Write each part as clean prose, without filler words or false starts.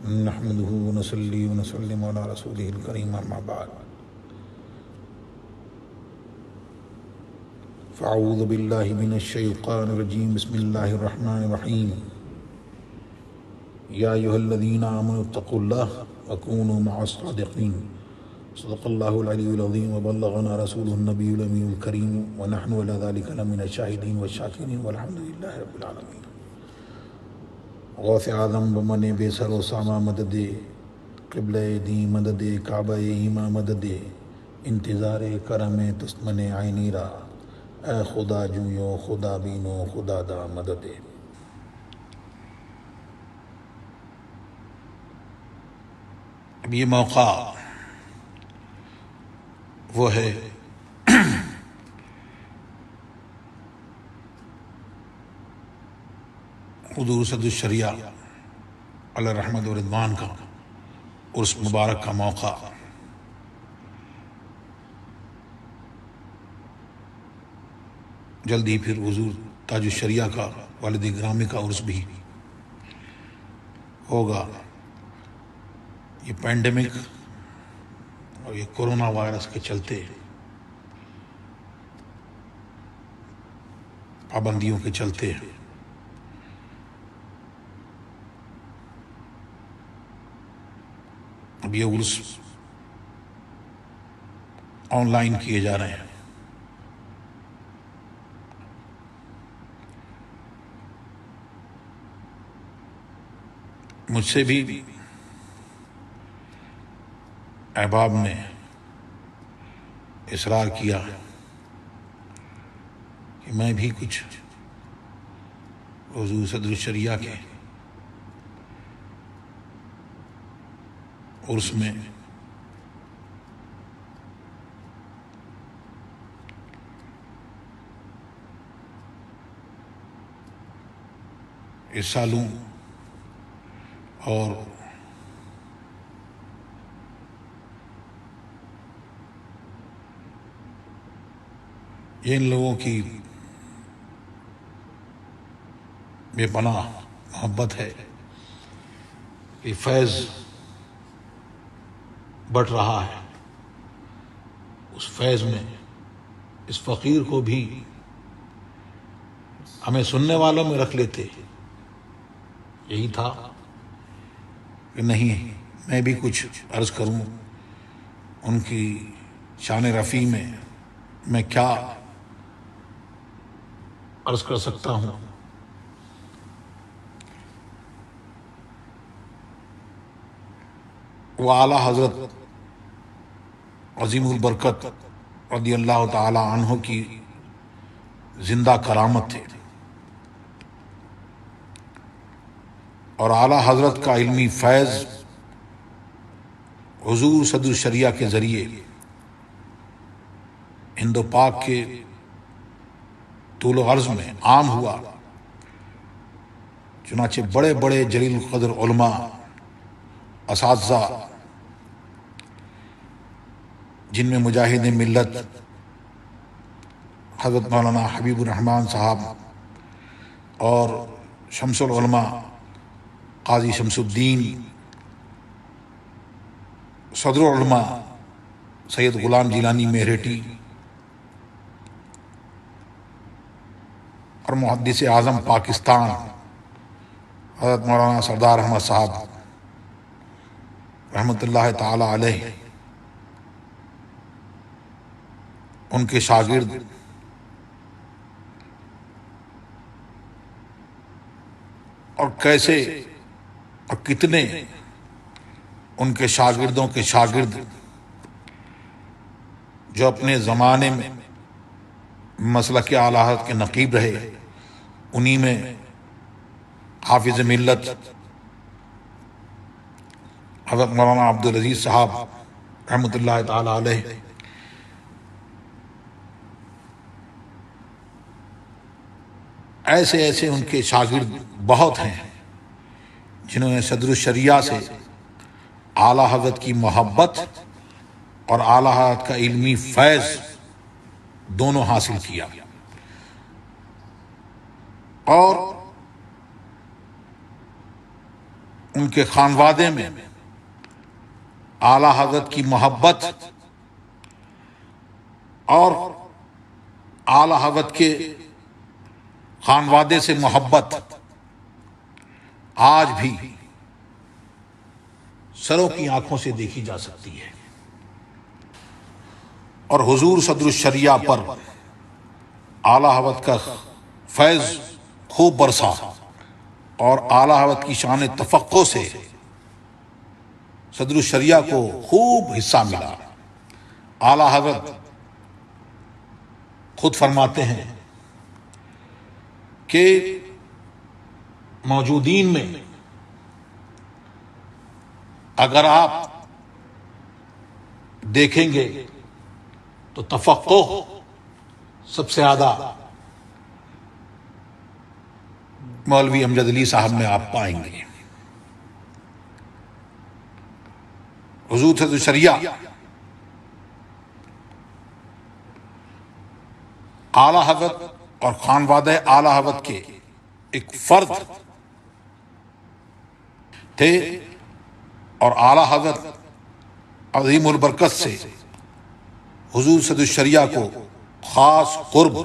نحمده ونصلي ونسلم على رسوله الكريم أما بعد فأعوذ بالله من الشيطان الرجيم بسم الله الرحمن الرحيم يا أيها الذين آمنوا اتقوا الله وكونوا مع الصادقين صدق الله العلي العظيم وبلغنا رسوله النبي الأمي الكريم ونحن على ذلك لمن الشاهدين والشاكرين والحمد لله رب العالمين غوث اعظم بمن بے سر و سامہ مدد قبلہ دین مدد کعبہ ایماں مدد انتظار کرم تسمن عینی را اے خدا جویو خدا بینو خدا دا مدد. اب یہ موقع وہ ہے حضور صد الشریعہ علیہ رحمت و رضوان کا عرس مبارک کا موقع. جلدی پھر حضور تاج الشریعہ کا والد گرامی کا عرس بھی ہوگا. یہ پینڈیمک اور یہ کورونا وائرس کے چلتے پابندیوں کے چلتے اب یہ عرس آن لائن کیے جا رہے ہیں. مجھ سے بھی احباب نے اصرار کیا کہ میں بھی کچھ حضور صدر الشریعہ کے عرس میں حصہ لوں اور یہ ان لوگوں کی بے پناہ محبت ہے کہ فیض بڑھ رہا ہے. اس فیض میں اس فقیر کو بھی ہمیں سننے والوں میں رکھ لیتے. یہی تھا کہ نہیں میں بھی کچھ عرض کروں ان کی شان رفیع میں کیا عرض کر سکتا ہوں. وہ اعلیٰ حضرت عظیم البرکت رضی اللہ تعالی عنہ کی زندہ کرامت تھے اور اعلیٰ حضرت کا علمی فیض حضور صدر الشریعہ کے ذریعے ہند و پاک کے طول و عرض میں عام ہوا. چنانچہ بڑے بڑے جلیل القدر علماء اساتذہ جن میں مجاہد ملت حضرت مولانا حبیب الرحمن صاحب اور شمس العلماء قاضی شمس الدین، صدر العلماء سید غلام جیلانی میرٹھی اور محدث اعظم پاکستان حضرت مولانا سردار احمد صاحب رحمۃ اللہ تعالی علیہ، ان کے شاگرد اور کیسے اور کتنے ان کے شاگردوں کے شاگرد جو اپنے زمانے میں مسلک اعلیٰ حضرت کے نقیب رہے. انہی میں حافظ ملت حضرت مولانا عبدالعزیز صاحب رحمۃ اللہ تعالی علیہ، ایسے ایسے ان کے شاگرد بہت ہیں جنہوں نے صدر الشریعہ سے اعلیٰ حضرت کی محبت اور اعلیٰ حضرت کا علمی فیض دونوں حاصل کیا. اور ان کے خانوادے میں اعلیٰ حضرت کی محبت اور اعلیٰ حضرت کے خانوادے سے محبت آج بھی سروں کی آنکھوں سے دیکھی جا سکتی ہے، اور حضور صدر الشریعہ پر اعلیٰ حضرت کا فیض خوب برسا، اور اعلیٰ حضرت کی شان تفقع سے صدر الشریعہ کو خوب حصہ ملا۔ اعلیٰ حضرت خود فرماتے ہیں کہ موجودین میں اگر آپ دیکھیں گے تو تفقع سب سے زیادہ مولوی امجد علی صاحب میں آپ پائیں گے۔ حضور صدر الشریعہ اعلیٰ حضرت اور خانوادہ اعلیٰ حضرت کے ایک فرد تھے، اور اعلیٰ حضرت عظیم البرکت سے حضور صدر الشریعہ کو خاص قرب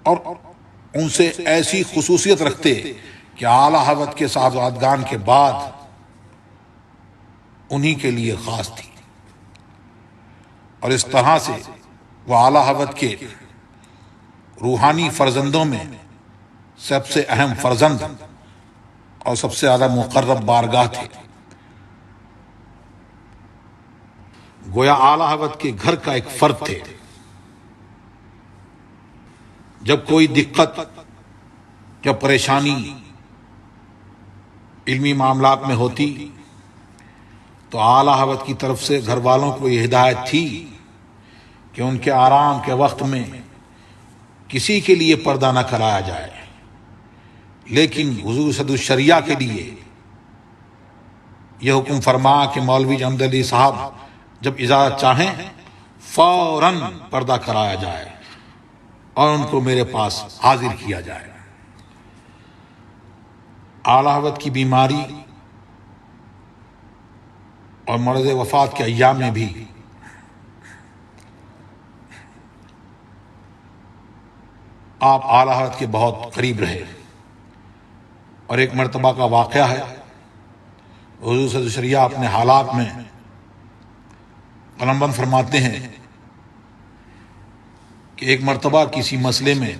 اور ان سے ایسی خصوصیت رکھتے کہ اعلیٰ حضرت کے صاحبزادگان کے بعد انہی کے لیے خاص تھی، اور اس طرح سے وہ اعلیٰ حضرت کے روحانی فرزندوں میں سب سے اہم فرزند اور سب سے زیادہ مقرب بارگاہ تھے۔ گویا اعلیٰ حضرت کے گھر کا ایک فرد تھے۔ جب کوئی دقت یا پریشانی علمی معاملات میں ہوتی تو اعلیٰ حضرت کی طرف سے گھر والوں کو یہ ہدایت تھی کہ ان کے آرام کے وقت میں کسی کے لیے پردہ نہ کرایا جائے، لیکن حضور صدر الشریعہ کے لیے یہ حکم فرما کہ مولوی امجد علی صاحب جب اجازت چاہیں فوراً پردہ کرایا جائے اور ان کو میرے پاس حاضر کیا جائے۔ اعلیٰ حضرت کی بیماری اور مرض وفات کے ایام میں بھی آپ اعلیٰ حضرت کے بہت قریب رہے، اور ایک مرتبہ کا واقعہ ہے، حضور صدر الشریعہ اپنے حالات میں قلم بند فرماتے ہیں کہ ایک مرتبہ کسی مسئلے میں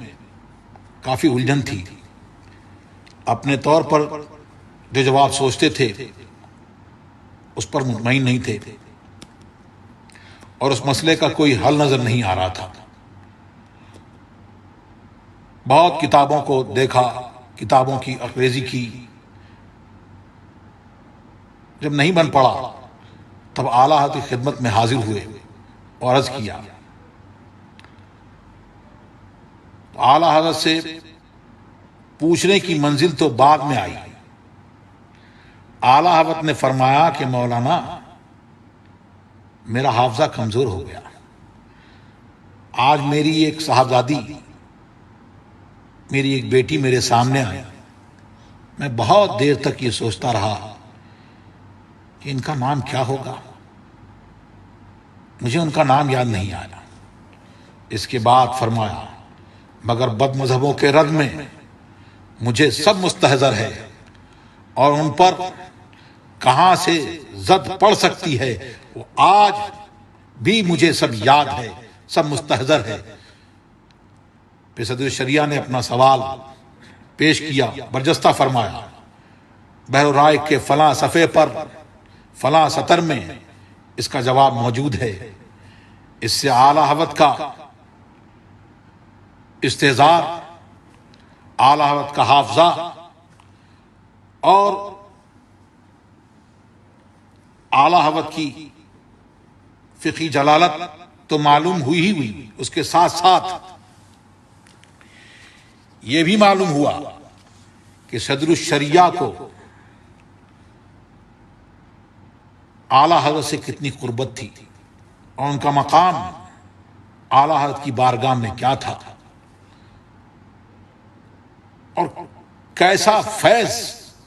کافی الجھن تھی، اپنے طور پر جو جواب سوچتے تھے اس پر مطمئن نہیں تھے، اور اس مسئلے کا کوئی حل نظر نہیں آ رہا تھا۔ بہت کتابوں کو دیکھا، کتابوں کی انگریزی کی، جب نہیں بن پڑا تب اعلیٰ حضرت کی خدمت میں حاضر ہوئے اور عرض کیا۔ اعلیٰ حضرت سے پوچھنے کی منزل تو بعد میں آئی۔ اعلیٰ حضرت نے فرمایا کہ مولانا میرا حافظہ کمزور ہو گیا، آج میری ایک صاحبزادی، میری ایک بیٹی میرے سامنے آئی، میں بہت دیر تک یہ سوچتا رہا کہ ان کا نام کیا ہوگا، مجھے ان کا نام یاد نہیں آیا۔ اس کے بعد فرمایا مگر بد مذہبوں کے رد میں مجھے سب مستحضر ہے، اور ان پر کہاں سے زد پڑ سکتی ہے وہ آج بھی مجھے سب یاد ہے، سب مستحضر ہے۔ پھر صدر الشریعہ نے اپنا سوال پیش کیا، برجستہ فرمایا بحر الرائق کے فلاں صفحے پر فلاں سطر میں اس کا جواب موجود ہے۔ اس سے اعلیٰ حضرت کا استحضار، اعلیٰ حضرت کا حافظہ اور اعلیٰ حضرت کی فقہی جلالت تو معلوم ہوئی ہوئی، اس کے ساتھ ساتھ یہ بھی معلوم ہوا کہ صدر الشریعہ کو اعلیٰ حضرت سے کتنی قربت تھی، اور ان کا مقام اعلیٰ حضرت کی بارگاہ میں کیا تھا۔ اور کیسا فیض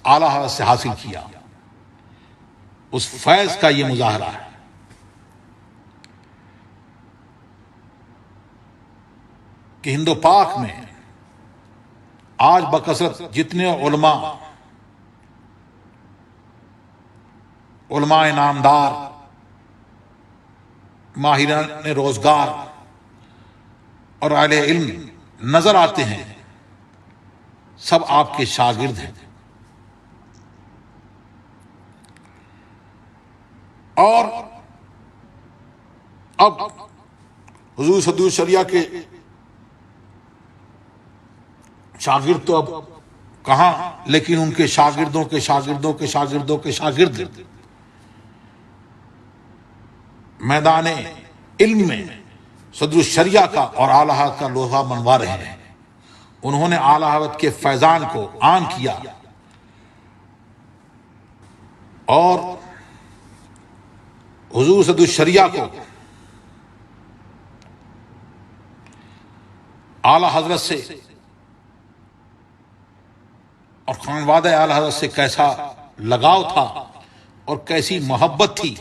اعلیٰ حضرت سے حاصل کیا، اس فیض کا یہ مظاہرہ ہے۔ کہ ہند و پاک میں آج بکثرت جتنے علماء نامدار، ماہران روزگار اور اہل علم نظر آتے ہیں، سب آپ کے شاگرد ہیں۔ اور اب حضور صدور شریعہ کے شاگرد تو اب کہاں، لیکن ان کے شاگردوں کے شاگردوں کے شاگردوں کے شاگرد میدان علم میں صدر الشریعہ کا اور اعلیٰ حضرت کا لوہا منوا رہے ہیں۔ انہوں نے اعلیٰ حضرت کے فیضان کو عام کیا اور حضور صدر الشریعہ کو اعلیٰ حضرت سے اور خانوادہ اعلیٰ حضرت سے کیسا لگاؤ تھا اور کیسی محبت تھی۔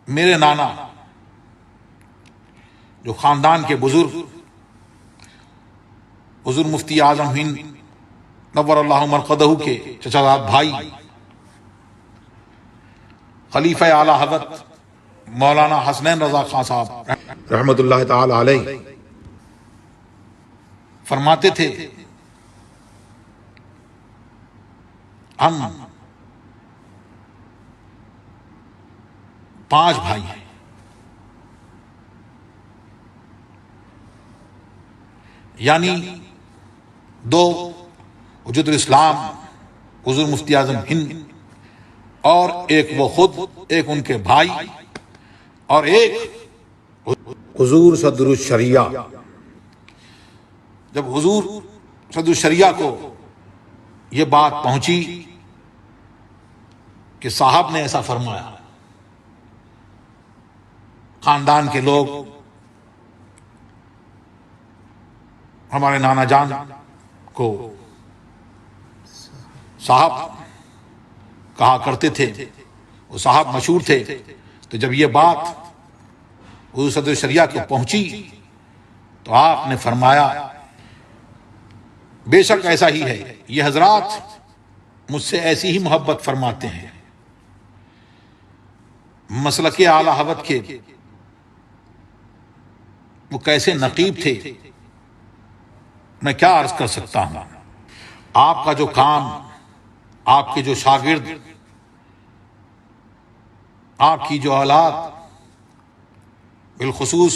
میرے نانا جو خاندان کے بزرگ حضور مفتی اعظم ہند نور اللہ مرقدہ کے چچا زاد بھائی خلیفہ اعلیٰ حضرت مولانا حسنین رضا خان صاحب رحمۃ اللہ تعالی علیہ فرماتے تھے، ہم 5 بھائی ہیں، یعنی 2 وجود الاسلام حضور مفتی اعظم ہند اور ایک وہ خود، ایک ان کے بھائی اور ایک حضور صدر الشریعہ۔ جب حضور صدر الشریعہ کو یہ بات پہنچی کہ صاحب نے ایسا فرمایا، خاندان کے لوگ ہمارے نانا جان کو صاحب کہا کرتے تھے، وہ صاحب مشہور تھے۔ تو جب یہ بات حضور صدر الشریعہ کو پہنچی تو آپ نے فرمایا، بے شک ایسا ہی ہے، یہ حضرات مجھ سے ایسی ہی محبت فرماتے ہیں۔ مسلک اعلیٰ حضرت کے وہ کیسے نقیب تھے، میں کیا عرض کر سکتا ہوں۔ آپ کا جو کام، آپ کے جو شاگرد، آپ کی جو اولاد، بالخصوص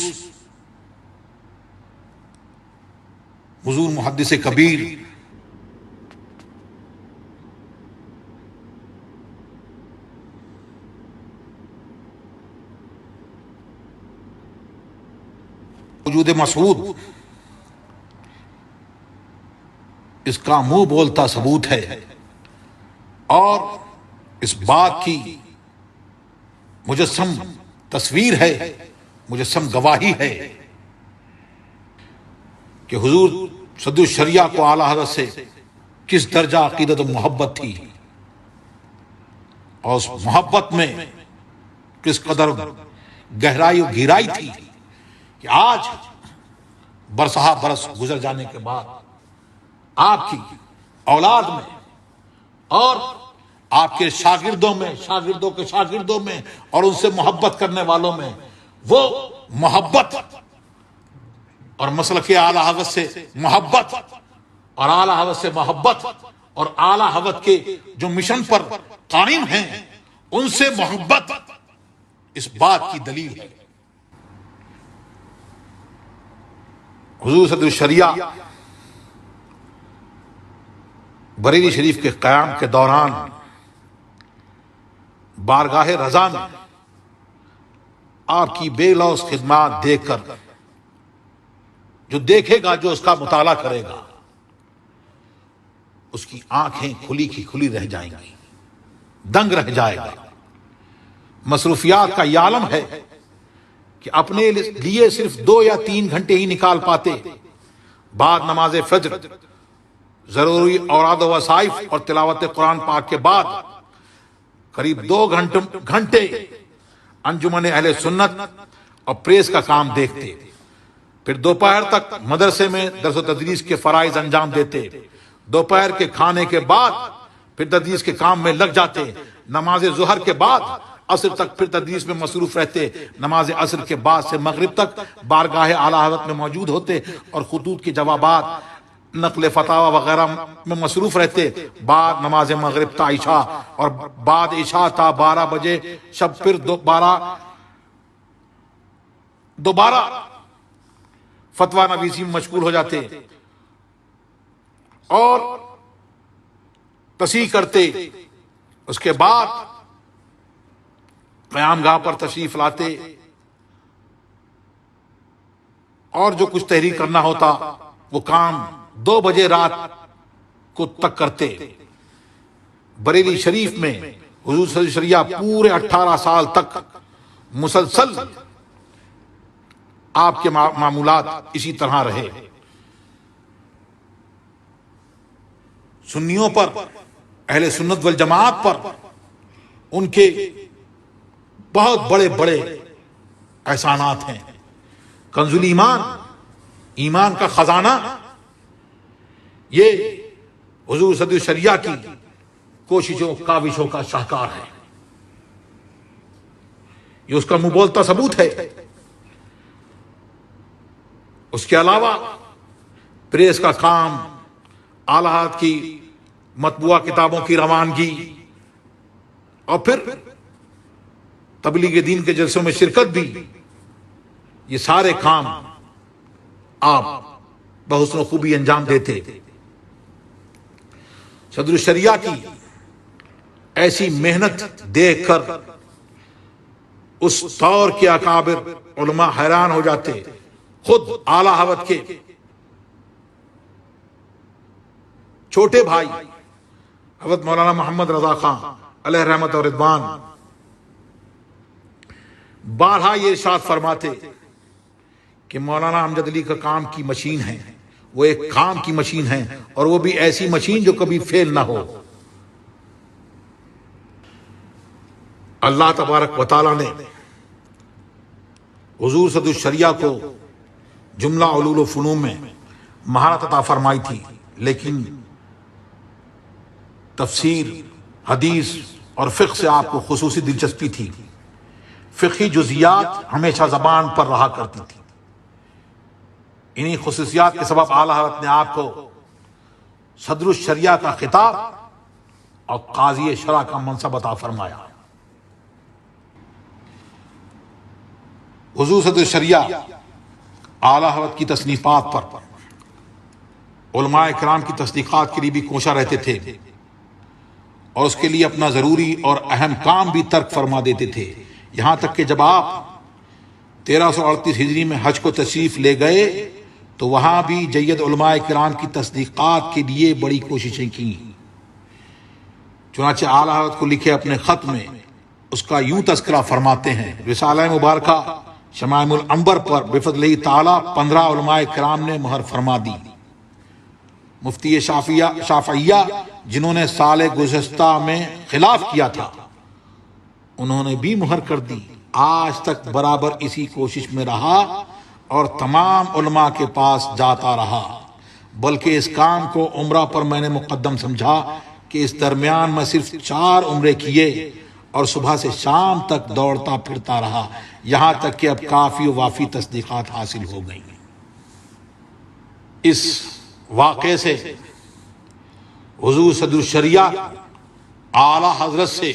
حضور محدث کبیر وجود مسعود، اس کا منہ بولتا ثبوت ہے اور اس بات کی مجسم تصویر ہے، مجسم گواہی ہے کہ حضور صدر الشریعہ کو اعلیٰ حضرت سے کس درجہ عقیدت و محبت تھی، اور اس محبت میں کس قدر گہرائی و گہرائی تھی کہ آج برسہ برس گزر جانے کے بعد آپ کی اولاد میں اور آپ کے شاگردوں میں، شاگردوں کے شاگردوں میں اور ان سے محبت کرنے والوں میں وہ محبت اور مسلک اعلیٰ حضرت سے محبت اور اعلیٰ حضرت سے محبت اور اعلیٰ حضرت کے جو مشن پر قائم ہیں ان سے محبت اس بات کی دلیل ہے۔ حضور صدر الشریعہ بریلی شریف کے قیام کے دوران بارگاہ رضا میں آپ کی بے لوث خدمات دیکھ کر جو دیکھے گا، جو اس کا مطالعہ کرے گا، اس کی آنکھیں کھلی کی کھلی رہ جائیں گی، دنگ رہ جائے گا۔ مصروفیات کا یہ عالم ہے کہ اپنے لیے صرف 2 یا 3 گھنٹے ہی نکال پاتے، بعد نماز فجر، ضروری اوراد و وظائف اور تلاوت قرآن پاک کے بعد قریب 2 گھنٹے انجمن اہل سنت اور پریس کا کام دیکھتے، پھر دوپہر تک مدرسے میں درس و تدریس کے فرائض انجام دیتے، دوپہر کے کھانے کے بعد پھر تدریس کے کام میں لگ جاتے، نماز ظہر کے بعد عصر تک پھر تدریس میں مصروف رہتے، نماز عصر کے بعد سے مغرب تک بارگاہ اعلیٰ حضرت میں موجود ہوتے اور خطوط کے جوابات، نقل فتاوی وغیرہ میں مصروف رہتے، بعد نماز مغرب تا عشاء اور بعد عشاء تا 12 بجے شب پھر دوبارہ فتویٰ نویسی میں مشغول ہو جاتے اور تصحیح کرتے، اس کے بعد قیام گاہ پر تشریف لاتے اور جو کچھ تحریر کرنا ہوتا وہ کام 2 بجے رات کو تک کرتے۔ بریلی شریف میں حضور صلی اللہ علیہ وسلم پورے 18 سال تک مسلسل آپ کے معمولات اسی طرح رہے۔ سنیوں پر، اہل سنت والجماعت پر ان کے بہت بڑے بڑے احسانات ہیں۔ کنز ایمان، ایمان کا خزانہ، یہ حضور صدر الشریعہ کی کوششوں کاوشوں کا شاہکار ہے، یہ اس کا منہ بولتا ثبوت ہے۔ اس کے علاوہ پریس کا کام، اعلیٰ حضرت کی مطبوعہ کتابوں کی روانگی اور پھر تبلیغ دین کے جلسوں میں شرکت بھی، یہ سارے کام آپ بحسن و خوبی انجام دیتے۔ صدر الشریعہ کی ایسی محنت دیکھ کر اس دور کے اکابر علماء حیران ہو جاتے۔ خود اعلیٰ حضرت کے چھوٹے بھائی حضرت مولانا محمد رضا خان علیہ رحمت اور رضوان بارہا یہ ارشاد فرماتے کہ مولانا امجد علی کا کام کی مشین ہے، وہ ایک کام کی مشین ہے اور وہ بھی ایسی مشین جو کبھی فیل نہ ہو۔ اللہ تبارک و تعالیٰ نے حضور صدر الشریعہ کو جملہ علوم و فنون میں مہارت عطا فرمائی تھی، لیکن تفسیر، حدیث اور فقہ سے آپ کو خصوصی دلچسپی تھی۔ فقہی جزیات ہمیشہ زبان پر رہا کرتی تھی۔ انہی خصوصیات کے سبب اعلیٰ حضرت نے آپ کو صدر الشریعہ کا خطاب اور قاضی شرع کا منصب عطا فرمایا۔ حضور صدر الشریعہ اعلیٰ حضرت کی تصنیفات پر علماء کرام کی تصدیقات کے لیے بھی کوشاں رہتے تھے اور اس کے لیے اپنا ضروری اور اہم کام بھی ترک فرما دیتے تھے، یہاں تک کہ جب آپ 1338 ہجری میں حج کو تشریف لے گئے تو وہاں بھی جید علماء کرام کی تصدیقات کے لیے بڑی کوششیں کی۔ چنانچہ اعلیٰ حضرت کو لکھے اپنے خط میں اس کا یوں تذکرہ فرماتے ہیں۔ رسالہ مبارکہ شمائم العنبر پر بفضلہ تعالی 15 علماء کرام نے مہر فرما دی۔ مفتی شافعیہ جنہوں نے سال گزشتہ میں خلاف کیا تھا، انہوں نے بھی مہر کر دی۔ آج تک برابر اسی کوشش میں رہا اور تمام علماء کے پاس جاتا رہا، بلکہ اس کام کو عمرہ پر میں نے مقدم سمجھا کہ اس درمیان میں صرف 4 عمرے کیے اور صبح سے شام تک دوڑتا پھرتا رہا، یہاں تک کہ اب کافی و وافی تصدیقات حاصل ہو گئیں۔ اس واقعے سے حضور صدر الشریعہ اعلیٰ حضرت سے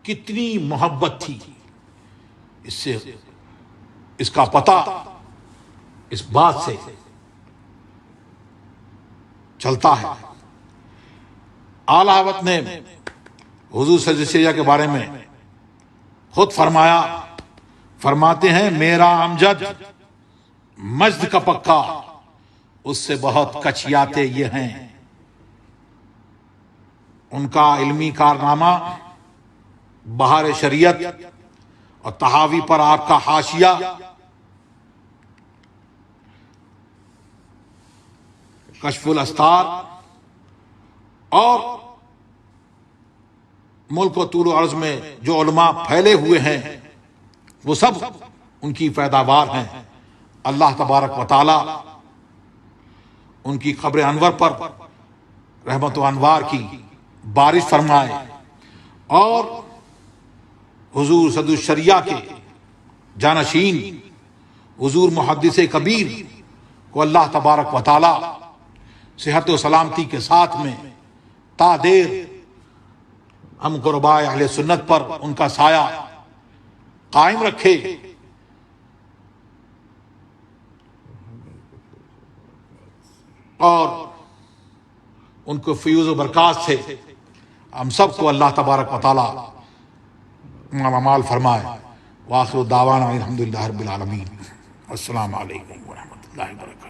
کتنی محبت تھی، اس کا پتہ اس بات سے چلتا ہے۔ اعلیٰ حضرت نے حضور صلی اللہ علیہ وسلم کے بارے میں خود فرماتے ہیں، میرا امجد مجد کا پکا، اس سے بہت کچیاتے یہ ہیں۔ ان کا علمی کارنامہ بہار شریعت اور تحاوی پر آپ کا حاشیہ کشف الاستار اور ملک و طول و عرض میں جو علماء پھیلے ہوئے ہیں وہ سب ان کی پیداوار ہیں. اللہ تبارک و تعالی ان کی قبر انور پر رحمت و انوار کی بارش فرمائے اور حضور صدر الشریعہ کے جانشین حضور محدث کبیر کو اللہ تبارک و تعالی صحت و سلامتی کے ساتھ میں تا دیر ہم قربائے اہل سنت پر ان کا سایہ قائم رکھے. اور ان کو فیوز و برکات سے ہم سب کو اللہ تبارک و تعالی مال فرمائے. وآخر دعوانا الحمدللہ رب العالمین. السلام علیکم ورحمۃ اللہ وبرکاتہ.